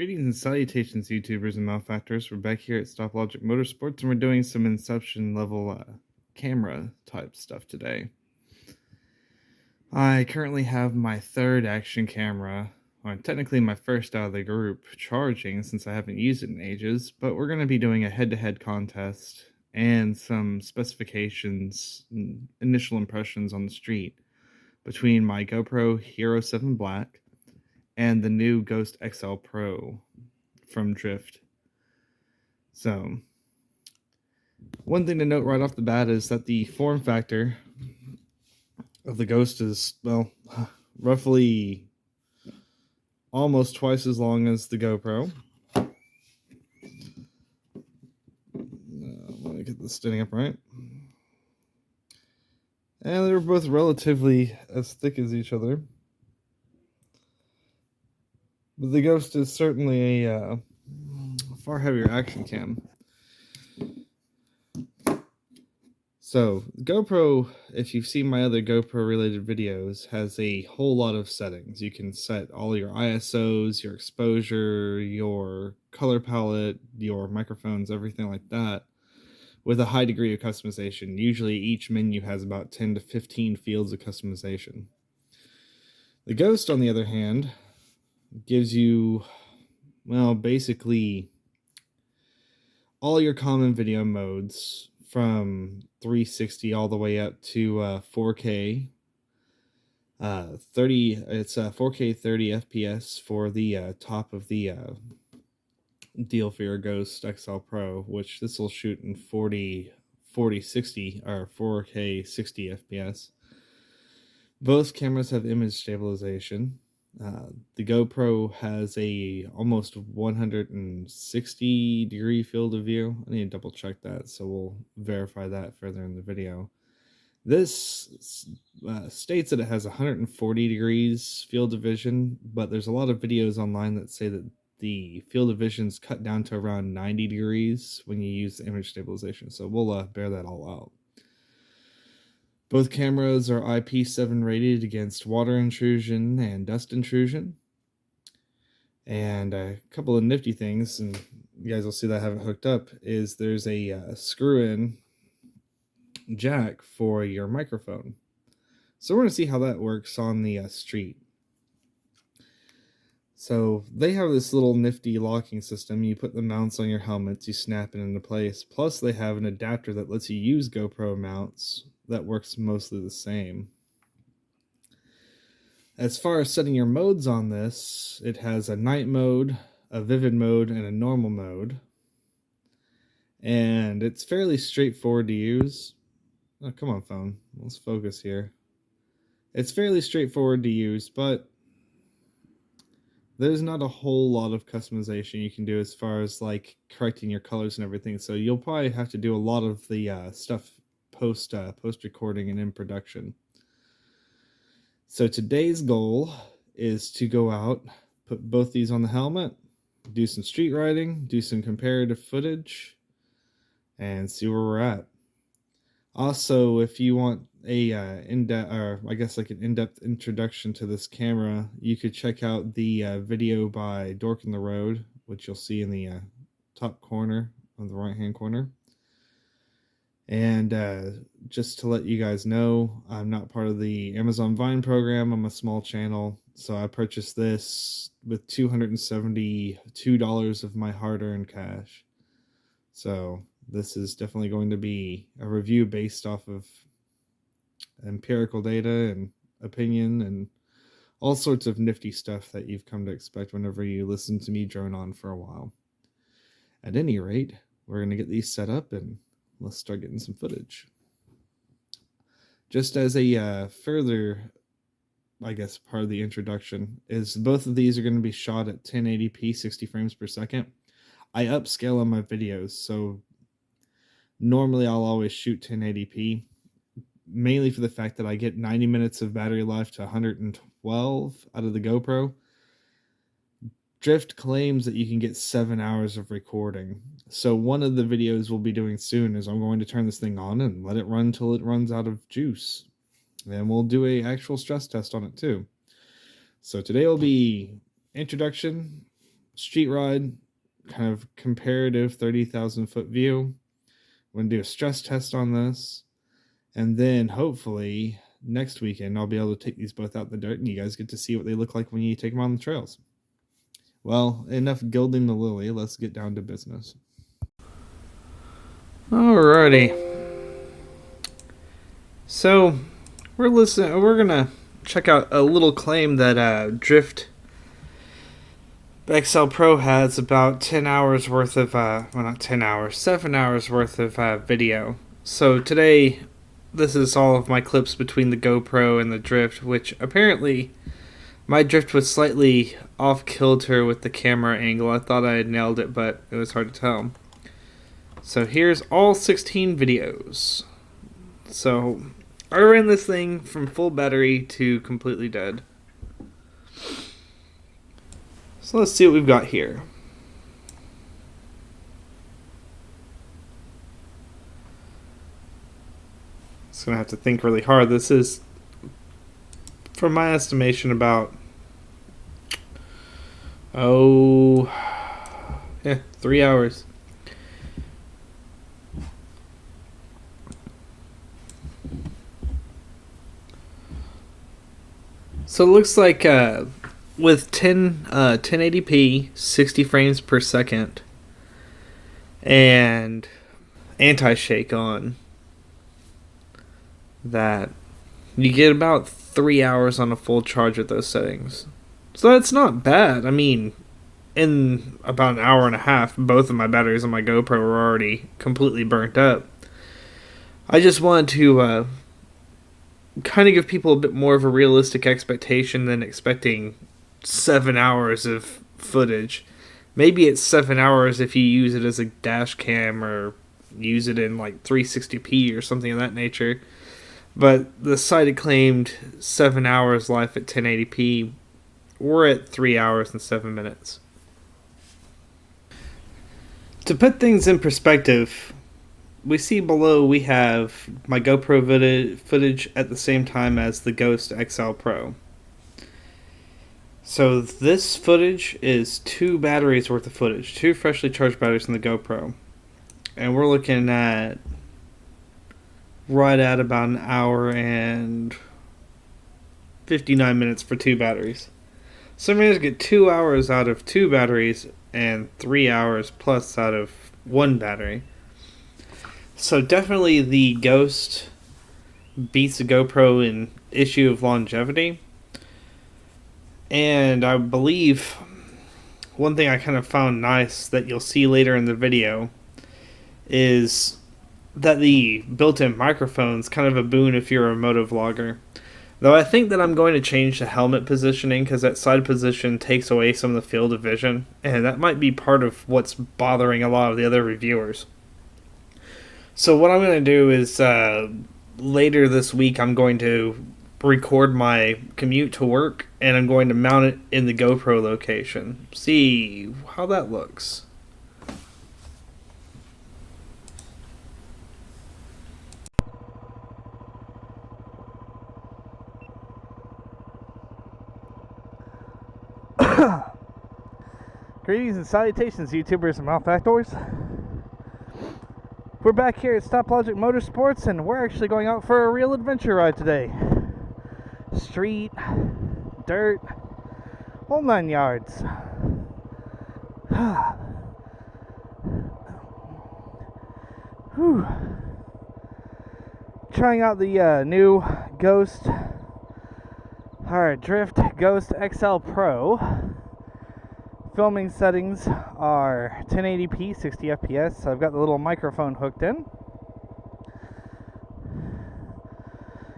Greetings and salutations, YouTubers and malefactors. We're back here at Stop Logic Motorsports, and we're doing some Inception level camera type stuff today. I currently have my third action camera, or technically my first out of the group, charging since I haven't used it in ages, but we're going to be doing a head-to-head contest and some specifications, initial impressions on the street between my GoPro Hero 7 Black and the new Ghost XL Pro from Drift. So, one thing to note right off the bat is that the form factor of the Ghost is, well, roughly almost twice as long as the GoPro. Let me get this standing up right. And they're both relatively as thick as each other. But the Ghost is certainly a far heavier action cam. So, GoPro, if you've seen my other GoPro related videos, has a whole lot of settings. You can set all your ISOs, your exposure, your color palette, your microphones, everything like that, with a high degree of customization. Usually each menu has about 10 to 15 fields of customization. The Ghost, on the other hand, gives you, well, basically all your common video modes from 360 all the way up to 4K. 4K 30 FPS for the top of the deal for your Ghost XL Pro, which this will shoot in 40 60 or 4K 60 FPS. Both cameras have image stabilization. The GoPro has a almost 160 degree field of view. I need to double check that, so we'll verify that further in the video. This states that it has 140 degrees field of vision, but there's a lot of videos online that say that the field of vision's cut down to around 90 degrees when you use the image stabilization, so we'll bear that all out. Both cameras are IP7 rated against water intrusion and dust intrusion. And a couple of nifty things, and you guys will see that I have it hooked up, is there's a screw-in jack for your microphone. So we're going to see how that works on the street. So they have this little nifty locking system. You put the mounts on your helmets, you snap it into place. Plus they have an adapter that lets you use GoPro mounts that works mostly the same. As far as setting your modes on this, it has a night mode, a vivid mode, and a normal mode. And it's fairly straightforward to use. Oh, come on, phone. Let's focus here. It's fairly straightforward to use, but there's not a whole lot of customization you can do as far as like correcting your colors and everything. So you'll probably have to do a lot of the stuff post recording and in production. So today's goal is to go out, put both these on the helmet, do some street riding, do some comparative footage, and see where we're at. Also, if you want a in-depth introduction to this camera, you could check out the video by Dork in the Road, which you'll see in the top corner of the right hand corner. And just to let you guys know, I'm not part of the Amazon Vine program. I'm a small channel, so I purchased this with $272 of my hard-earned cash. So this is definitely going to be a review based off of empirical data and opinion and all sorts of nifty stuff that you've come to expect whenever you listen to me drone on for a while. At any rate, we're going to get these set up and let's start getting some footage. Just as a further, I guess, part of the introduction, is both of these are going to be shot at 1080p 60 frames per second. I upscale on my videos, so normally I'll always shoot 1080p, mainly for the fact that I get 90 minutes of battery life to 112 out of the GoPro. Drift claims that you can get 7 hours of recording. So one of the videos we'll be doing soon is I'm going to turn this thing on and let it run till it runs out of juice. And we'll do a actual stress test on it too. So today will be introduction, street ride, kind of comparative 30,000 foot view. We're going to do a stress test on this. And then hopefully next weekend, I'll be able to take these both out in the dirt and you guys get to see what they look like when you take them on the trails. Well, enough gilding the lily. Let's get down to business. Alrighty. So we're gonna check out a little claim that Drift XL Pro has about 10 hours worth of, well, not 10 hours, 7 hours worth of video. So today, this is all of my clips between the GoPro and the Drift, which apparently my Drift was slightly off kilter with the camera angle. I thought I had nailed it, but it was hard to tell. So here's all 16 videos. So I ran this thing from full battery to completely dead. So let's see what we've got here. Just gonna have to think really hard. This is, from my estimation, about 3 hours. So it looks like with 1080p, 60 frames per second, and anti-shake on, that you get about 3 hours on a full charge with those settings. So that's not bad. I mean, in about an hour and a half, both of my batteries on my GoPro were already completely burnt up. I just wanted to kind of give people a bit more of a realistic expectation than expecting 7 hours of footage. Maybe it's 7 hours if you use it as a dash cam or use it in like 360p or something of that nature. But the site claimed 7 hours live at 1080p. We're at 3 hours and 7 minutes. To put things in perspective, we see below we have my GoPro footage at the same time as the Ghost XL Pro. So this footage is 2 batteries worth of footage, 2 freshly charged batteries in the GoPro. And we're looking at right at about an hour and 59 minutes for 2 batteries. So I managed to get 2 hours out of 2 batteries and 3 hours plus out of 1 battery. So definitely the Ghost beats the GoPro in issue of longevity. And I believe one thing I kind of found nice that you'll see later in the video is that the built-in microphone's kind of a boon if you're a motovlogger. Though I think that I'm going to change the helmet positioning because that side position takes away some of the field of vision, and that might be part of what's bothering a lot of the other reviewers. So what I'm going to do is later this week I'm going to record my commute to work, and I'm going to mount it in the GoPro location. See how that looks. Greetings and salutations, YouTubers and malefactors. We're back here at Stop Logic Motorsports, and we're actually going out for a real adventure ride today. Street, dirt, whole 9 yards. Whew. Trying out the new Ghost, or Drift Ghost XL Pro. Filming settings are 1080p, 60 FPS. So I've got the little microphone hooked in.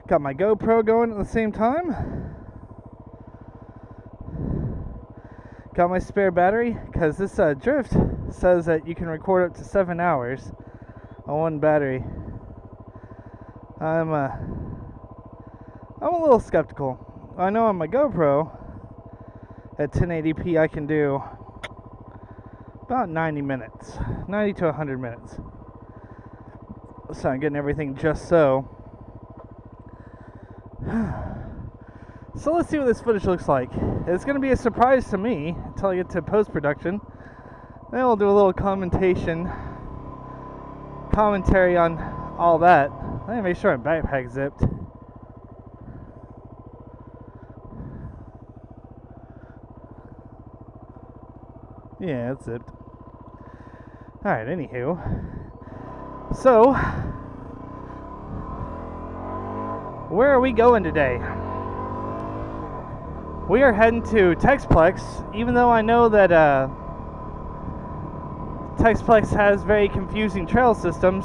Got my GoPro going at the same time. Got my spare battery, because this Drift says that you can record up to 7 hours on 1 battery. I'm a little skeptical. I know on my GoPro at 1080p I can do about 90 minutes, 90 to 100 minutes. So I'm getting everything just so. So let's see what this footage looks like. It's going to be a surprise to me until I get to post-production. Then we'll do a little commentary on all that. Let me make sure my backpack's zipped. Yeah, it's zipped. Alright, anywho. So, where are we going today? We are heading to Texplex, even though I know that Texplex has very confusing trail systems.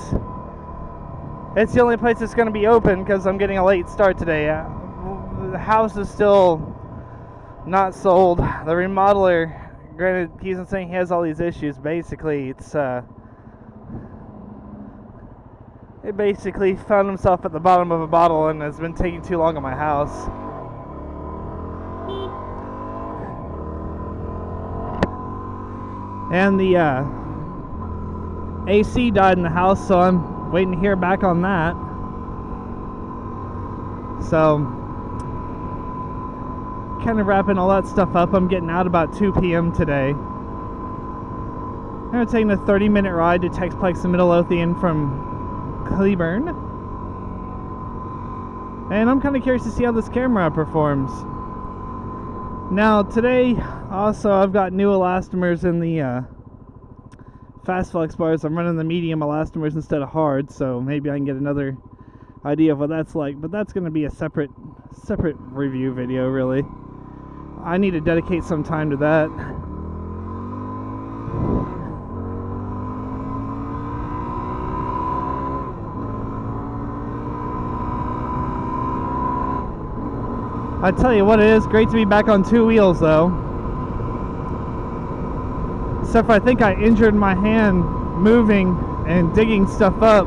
It's the only place that's going to be open because I'm getting a late start today. The house is still not sold. The remodeler, granted, he's not saying he has all these issues. Basically, it basically found himself at the bottom of a bottle and has been taking too long at my house. And the AC died in the house, so I'm waiting to hear back on that. So, kind of wrapping all that stuff up. I'm getting out about 2 p.m. today. I'm taking a 30-minute ride to Texplex in Midlothian from Cleburne. And I'm kind of curious to see how this camera performs. Now, today, also, I've got new elastomers in the fast flex bars. I'm running the medium elastomers instead of hard, so maybe I can get another idea of what that's like. But that's going to be a separate review video, really. I need to dedicate some time to that. I tell you what, it is great to be back on 2 wheels, though. Except for I think I injured my hand moving and digging stuff up.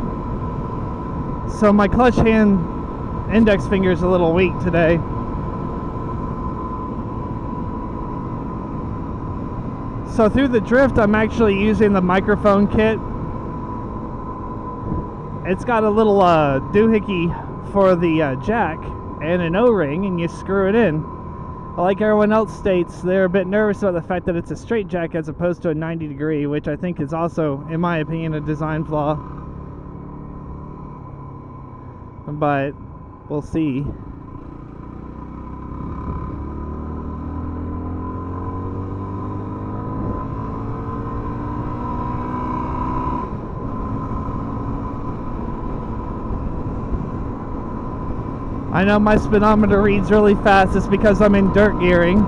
So my clutch hand index finger is a little weak today. So through the drift, I'm actually using the microphone kit. It's got a little doohickey for the jack and an O-ring, and you screw it in. Like everyone else states, they're a bit nervous about the fact that it's a straight jack as opposed to a 90 degree, which I think is also, in my opinion, a design flaw. But we'll see. I know my speedometer reads really fast. It's because I'm in dirt gearing.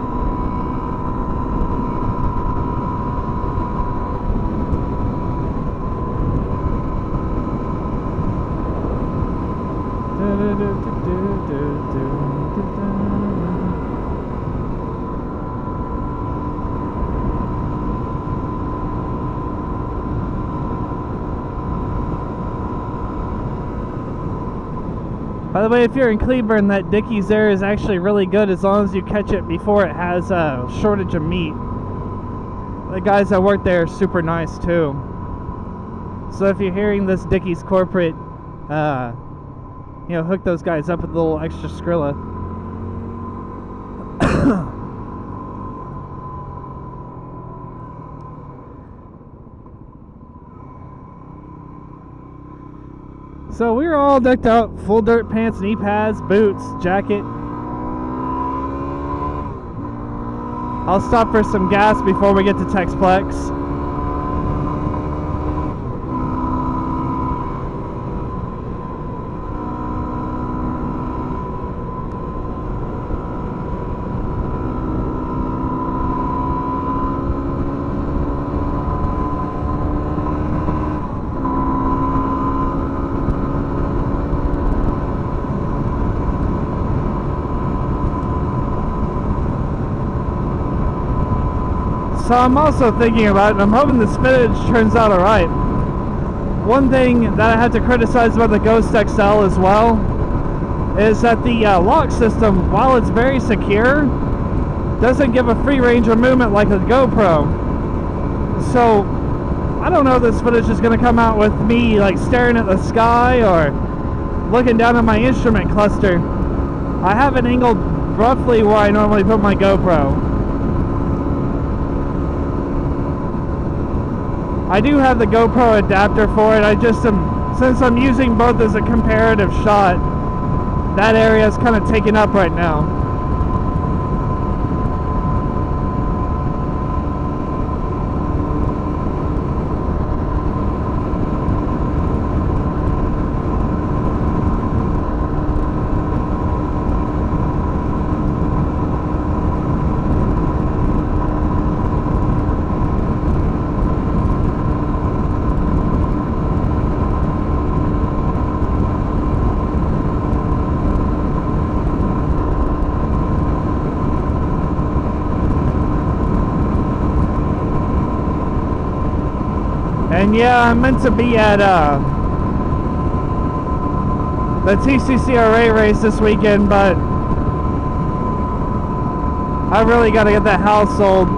By the way, if you're in Cleburne, that Dickies there is actually really good as long as you catch it before it has a shortage of meat. The guys that work there are super nice too. So if you're hearing this Dickies corporate, hook those guys up with a little extra Skrilla. So we were all decked out, full dirt pants, knee pads, boots, jacket. I'll stop for some gas before we get to Texplex. So I'm also thinking about it, and I'm hoping the spinach turns out alright. One thing that I have to criticize about the Ghost XL as well is that the lock system, while it's very secure, doesn't give a free range of movement like the GoPro. So I don't know if this footage is going to come out with me like staring at the sky or looking down at my instrument cluster. I have it angled roughly where I normally put my GoPro. I do have the GoPro adapter for it. I just since I'm using both as a comparative shot, that area is kind of taken up right now. And yeah, I'm meant to be at the TCCRA race this weekend, but I really got to get that house sold.